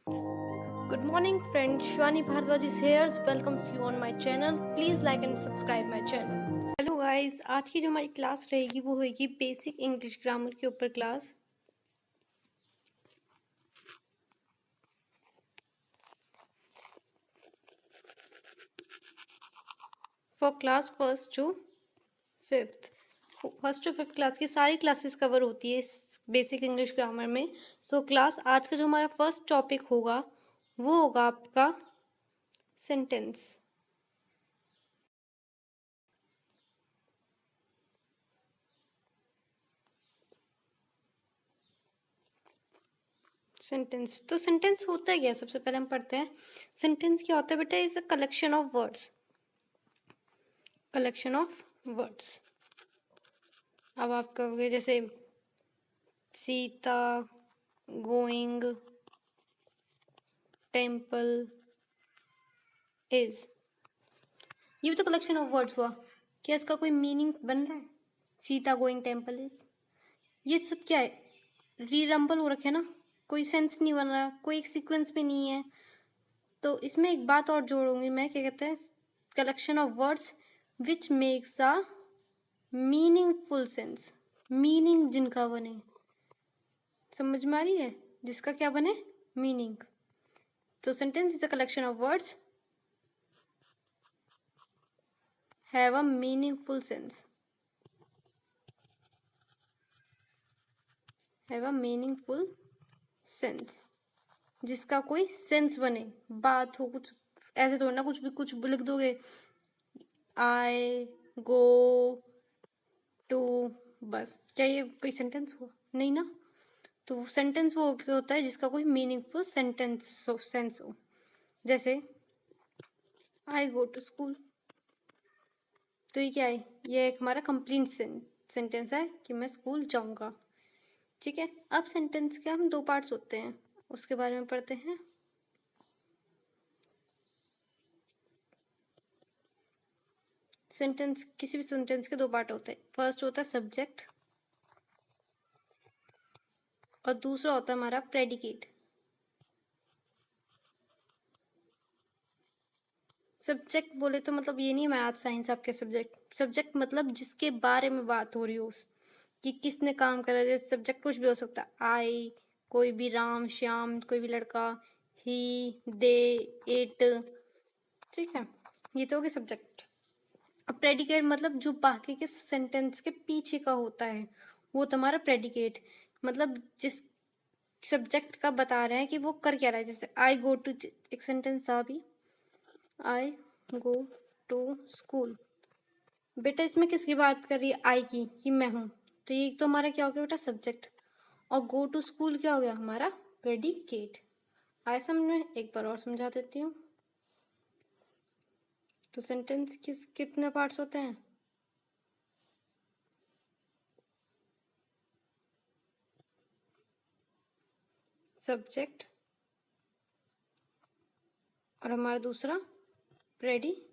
Good morning friends, Shwani Bhardwaj is here, welcomes you on my channel. Please like and subscribe my channel. Hello guys, आज की जो हमारी class रहेगी वो होगी बेसिक इंग्लिश ग्रामर के ऊपर क्लास। For class first to fifth, first to fifth class की सारी क्लासेस कवर होती है इस बेसिक इंग्लिश ग्रामर में। क्लास आज का जो हमारा फर्स्ट टॉपिक होगा वो होगा आपका सेंटेंस। सेंटेंस तो सेंटेंस होता है क्या, सबसे पहले हम पढ़ते हैं। सेंटेंस क्या होता है बेटा? Is a collection of words. Collection of words. अब आप कहोगे जैसे सीता गोइंग टेम्पल इज, ये भी तो कलेक्शन ऑफ वर्ड्स हुआ। क्या इसका कोई मीनिंग बन रहा है? सीता गोइंग टेम्पल इज, ये सब क्या है? रीरम्बल हो रखे ना, कोई सेंस नहीं बन रहा, कोई एक सीक्वेंस में नहीं है। तो इसमें एक बात और जोड़ूंगी मैं, क्या कहते हैं, collection of words which makes a meaningful sense. Meaning जिनका बने, समझ में आ रही है? जिसका क्या बने? मीनिंग। तो sentence is a collection of words have a meaningful sense. Have a meaningful sense, जिसका कोई सेंस बने, बात हो कुछ। ऐसे थोड़ा ना कुछ भी लिख दोगे, आई गो टू, बस क्या ये कोई सेंटेंस हुआ? नहीं ना। तो सेंटेंस वो क्या होता है जिसका कोई मीनिंगफुल सेंस हो। जैसे आई गो टू स्कूल, तो ये क्या है? ये एक हमारा कंप्लीट सेंटेंस है कि मैं स्कूल जाऊंगा। ठीक है, अब सेंटेंस के हम दो पार्ट्स होते हैं, उसके बारे में पढ़ते हैं। सेंटेंस, किसी भी सेंटेंस के दो पार्ट होते हैं। फर्स्ट होता है सब्जेक्ट और दूसरा होता है हमारा प्रेडिकेट। सब्जेक्ट बोले तो मतलब ये नहीं मैथ साइंस आपके सब्जेक्ट। सब्जेक्ट मतलब जिसके बारे में बात हो रही हो, कि किसने काम करा। जैसे सब्जेक्ट कुछ भी हो सकता है, आई, कोई भी, राम श्याम, कोई भी लड़का, ही, दे, इट। ठीक है, ये तो हो गया सब्जेक्ट। अब प्रेडिकेट मतलब जो बाकी के सेंटेंस के पीछे का होता है, वो तुम्हारा प्रेडिकेट। मतलब जिस सब्जेक्ट का बता रहे हैं कि वो कर क्या रहा है। जैसे आई गो टू, एक सेंटेंस था अभी, आई गो टू स्कूल। बेटा इसमें किसकी बात कर रही है? आई की, कि मैं हूँ। तो ये तो हमारा क्या हो गया बेटा? सब्जेक्ट। और गो टू स्कूल क्या हो गया? हमारा प्रेडिकेट। आए समझ में? एक बार और समझा देती हूँ। तो सेंटेंस कितने पार्ट्स होते हैं? सब्जेक्ट और हमारा दूसरा प्रेडिकेट।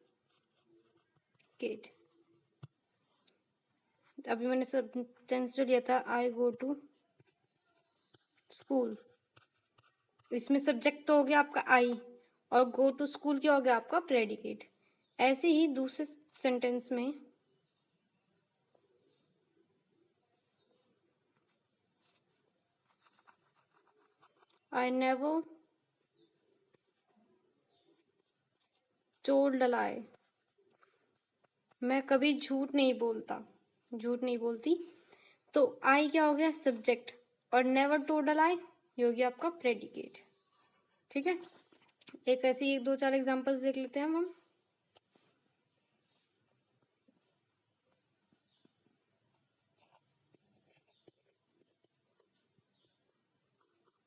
अभी मैंने सेंटेंस जो लिया था, आई गो टू स्कूल, इसमें सब्जेक्ट तो हो गया आपका आई, और गो टू स्कूल क्या हो गया? आपका प्रेडिकेट। ऐसे ही दूसरे सेंटेंस में आई नेवर टोल्ड अ लाई, मैं कभी झूठ नहीं बोलता, झूठ नहीं बोलती। तो आई क्या हो गया? सब्जेक्ट, और नेवर टोल्ड अ लाई ये हो गया आपका प्रेडिकेट। ठीक है, एक ऐसे ही एक दो चार एग्जांपल्स देख लेते हैं हम।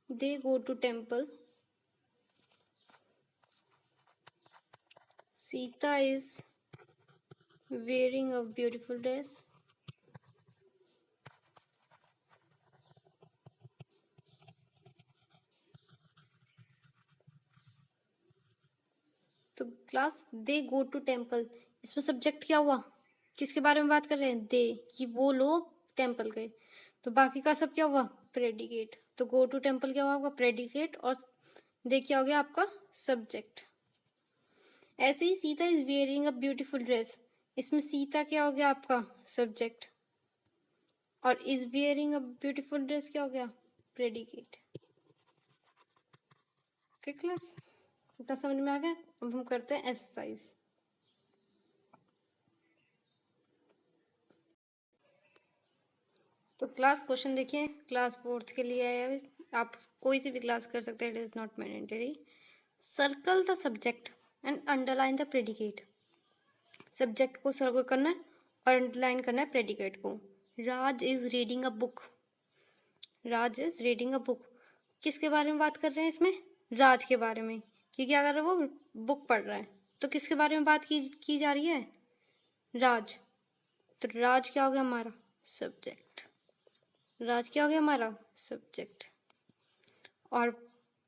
They go to temple, Sita is wearing a beautiful dress, तो class they go to temple, इसमें सब्जेक्ट क्या हुआ? किसके बारे में बात कर रहे हैं? दे, कि वो लोग टेम्पल गए। तो बाकी का सब क्या हुआ? प्रेडिकेट। तो गो टू टेम्पल क्या हुआ आपका? प्रेडिकेट। और देखिए हो गया आपका सब्जेक्ट। ऐसे ही Sita is wearing a beautiful dress, इसमें सीता क्या हो गया आपका सब्जेक्ट, और is wearing a beautiful dress क्या हो गया प्रेडिकेट। ओके क्लास, इतना समझ में आ गया। अब हम करते हैं एक्सरसाइज। तो क्लास क्वेश्चन देखिए, क्लास 4th के लिए है, आप कोई सी भी क्लास कर सकते हैं, it is not mandatory. Circle the subject and underline the predicate. Subject को सर्कल करना है और अंडरलाइन करना है प्रेडिकेट को। Raj is reading a book, Raj is reading a book, किसके बारे में बात कर रहे हैं इसमें, राज के बारे में, कि क्या कर रहा है वो बुक पढ़ रहा है, तो किसके बारे में बात की जा रही है, राज। तो राज क्या हो गया हमारा सब्जेक्ट, राज क्या हो गया हमारा सब्जेक्ट, और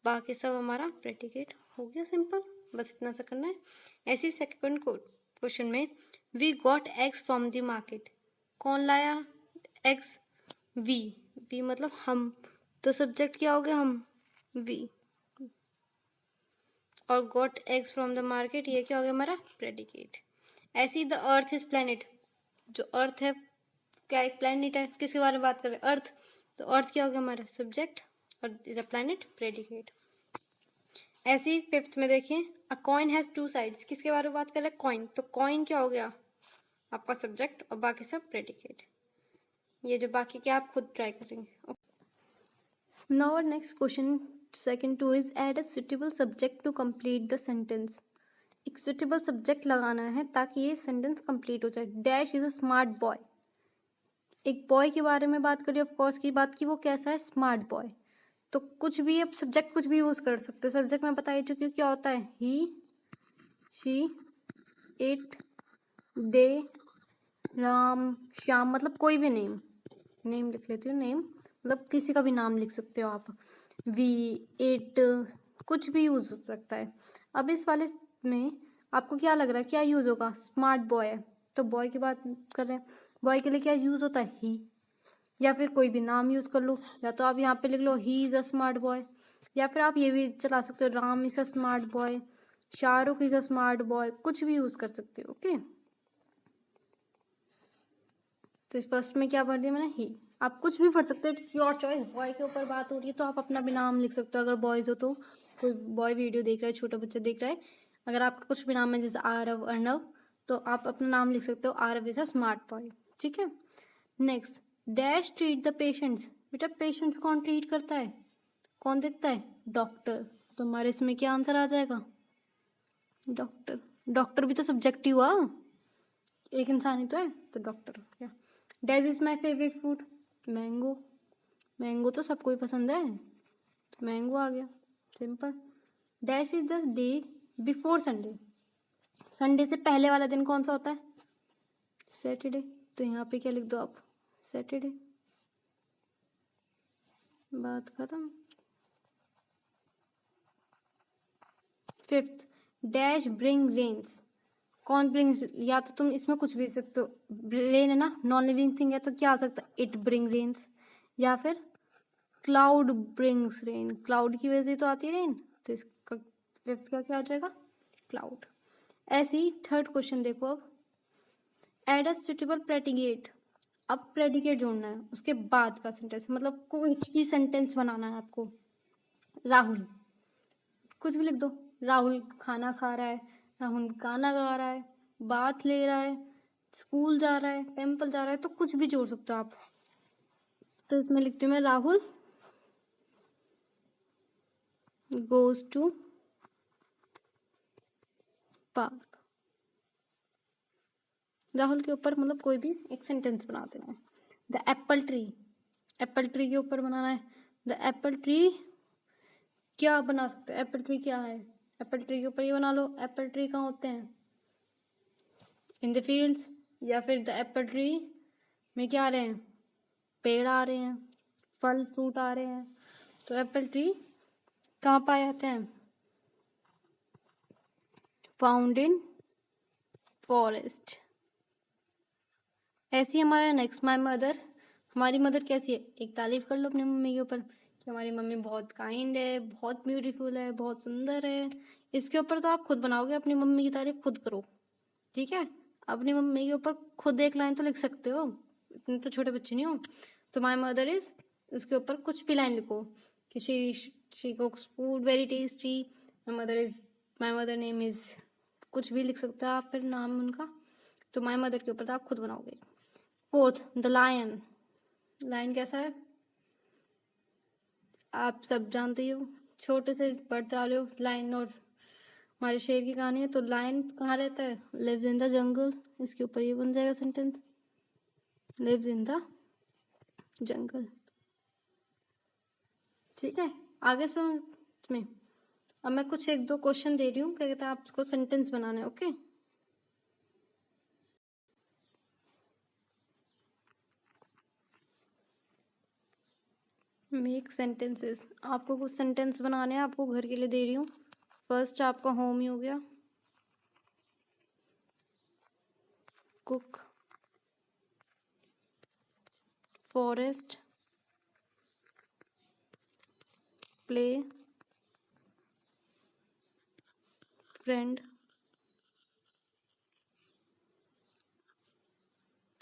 बाकी सब हमारा प्रेडिकेट हो गया। सिंपल, बस इतना सा करना है। ऐसे सेकंड क्वेश्चन में we got eggs from the market, कौन लाया एग्स, वी मतलब हम, तो सब्जेक्ट क्या हो गया हम वी, और got eggs from the market ये क्या हो गया हमारा प्रेडिकेट। ऐसी द अर्थ इज प्लेनेट, जो अर्थ है क्या एक प्लेनेट है, किसके बारे में बात कर रहे हैं अर्थ, तो अर्थ क्या हो गया हमारा सब्जेक्ट और इज अ प्लेनेट प्रेडिकेट। ऐसे ही 5th में देखिए अ कॉइन हैज 2 साइड्स, किसके बारे में बात कर रहे हैं कॉइन, तो कॉइन क्या हो गया आपका सब्जेक्ट और बाकी सब प्रेडिकेट। ये जो बाकी क्या आप खुद ट्राई करेंगे। Now our next question second 2 is add a suitable subject to complete the sentence. एक सुटेबल सब्जेक्ट लगाना है ताकि ये सेंटेंस कंप्लीट हो जाए। Dash is a smart boy, एक बॉय के बारे में बात करिए, ऑफ कोर्स की बात की वो कैसा है स्मार्ट बॉय, तो कुछ भी अब सब्जेक्ट कुछ भी यूज कर सकते हो। सब्जेक्ट मैं बता ही चुकी हूँ क्या होता है, he she it they Ram Shyam, मतलब कोई भी नेम, नेम लिख लेती हूँ, नेम मतलब किसी का भी नाम लिख सकते हो आप, वी इट कुछ भी यूज हो सकता है। अब इस वाले में आपको क्या लग रहा है क्या यूज होगा, स्मार्ट बॉय है तो बॉय की बात कर रहे हैं, बॉय के लिए क्या यूज होता है ही, या फिर कोई भी नाम यूज कर लो, या तो आप यहाँ पे लिख लो he is a smart boy, या फिर आप ये भी चला सकते हो Ram is a smart boy, Shahrukh is a smart boy, कुछ भी यूज कर सकते हो। ओके, तो फर्स्ट में क्या पढ़ दिया मैंने ही, आप कुछ भी पढ़ सकते हो, इट्स योर चॉइस। बॉय के ऊपर बात हो रही है तो आप अपना भी नाम लिख सकते हो, अगर बॉयज हो तो कोई बॉय वीडियो देख रहा है, छोटा बच्चा देख रहा है, अगर आपका कुछ भी नाम है जैसे आरव अर्णव तो आप अपना नाम लिख सकते हो Aarav is a smart boy. ठीक है, next dash treat the patients, बेटा पेशेंट्स कौन ट्रीट करता है, कौन देखता है, डॉक्टर, तो हमारे इसमें क्या आंसर आ जाएगा डॉक्टर। डॉक्टर भी तो सब्जेक्ट ही हुआ, एक इंसान ही तो है तो डॉक्टर हो गया। Dash is my favourite fruit, mango, mango तो सबको ही पसंद है तो मैंगो आ गया, simple. Dash is the day before Sunday, Sunday से पहले वाला दिन कौन सा होता है सैटरडे, तो यहाँ पे क्या लिख दो आप सैटरडे, बात खत्म। 5th डैश ब्रिंग रेन्स, कौन ब्रिंग्स, या तो तुम इसमें कुछ भी सकते हो, रेन है ना नॉन लिविंग थिंग है तो क्या आ सकता है इट ब्रिंग रेन्स, या फिर क्लाउड ब्रिंग्स रेन, क्लाउड की वजह से तो आती है रेन, तो इसका 5th का क्या आ जाएगा क्लाउड। ऐसे ही 3rd क्वेश्चन देखो, अब एड अ सुटेबल प्रेडिकेट, अब प्रेडिकेट जोड़ना है उसके बाद का सेंटेंस, मतलब कुछ भी सेंटेंस बनाना है आपको। राहुल, कुछ भी लिख दो, राहुल खाना खा रहा है, राहुल गाना गा रहा है, बाथ ले रहा है, स्कूल जा रहा है, टेम्पल जा रहा है, तो कुछ भी जोड़ सकते हो आप। तो इसमें लिखती हूँ मैं Rahul goes to park, Rahul के ऊपर मतलब कोई भी एक सेंटेंस बना देना है। The Apple tree, Apple tree के ऊपर बनाना है, द एप्पल ट्री क्या बना सकते हो, एप्पल ट्री क्या है, एप्पल ट्री के ऊपर ये बना लो, एप्पल ट्री कहाँ होते हैं इन द फील्ड्स, या फिर द एप्पल ट्री में क्या आ रहे हैं पेड़ आ रहे हैं, फल फ्रूट आ रहे हैं, तो एप्पल ट्री कहाँ पाए जाते हैं फाउंड इन फॉरेस्ट। ऐसी हमारा नेक्स्ट माई मदर, हमारी मदर कैसी है, एक तारीफ कर लो अपनी मम्मी के ऊपर कि हमारी मम्मी बहुत काइंड है, बहुत ब्यूटीफुल है, बहुत सुंदर है। इसके ऊपर तो आप खुद बनाओगे, अपनी मम्मी की तारीफ खुद करो, ठीक है। अपनी मम्मी के ऊपर खुद एक लाइन तो लिख सकते हो, इतने तो छोटे बच्चे नहीं हो। तो माई मदर इज, उसके ऊपर कुछ भी लाइन लिखो कि she कुक्स food very tasty, my mother name is, कुछ भी लिख सकते हो आप फिर नाम उनका। तो माई मदर के ऊपर तो आप खुद बनाओगे। Fourth, the lion. लायन कैसा है आप सब जानते ही हो, छोटे से पढ़ते आ रहे हो लायन और हमारे शेर की कहानी है। तो लायन कहाँ रहता है? Lives in the jungle. इसके ऊपर ये बन जाएगा sentence, lives in the jungle, ठीक है। आगे समझ में। अब मैं कुछ एक दो क्वेश्चन दे रही हूँ, क्या कहते हैं आपको सेंटेंस बनाना है, ओके। मेक सेंटेंसेस, आपको कुछ सेंटेंस बनाने हैं, आपको घर के लिए दे रही हूँ। फर्स्ट आपका होम ही हो गया, cook, forest, play, friend,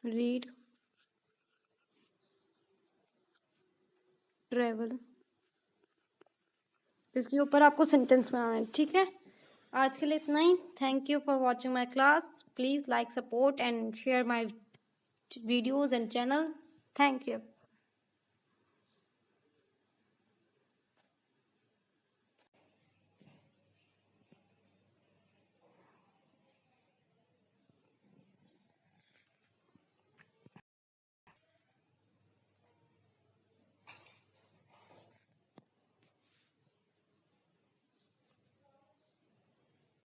read, travel. इसके ऊपर आपको सेंटेंस बनाना है, ठीक है। आज के लिए इतना ही। Thank you for watching my class. Please like, support and share my videos and channel. Thank you.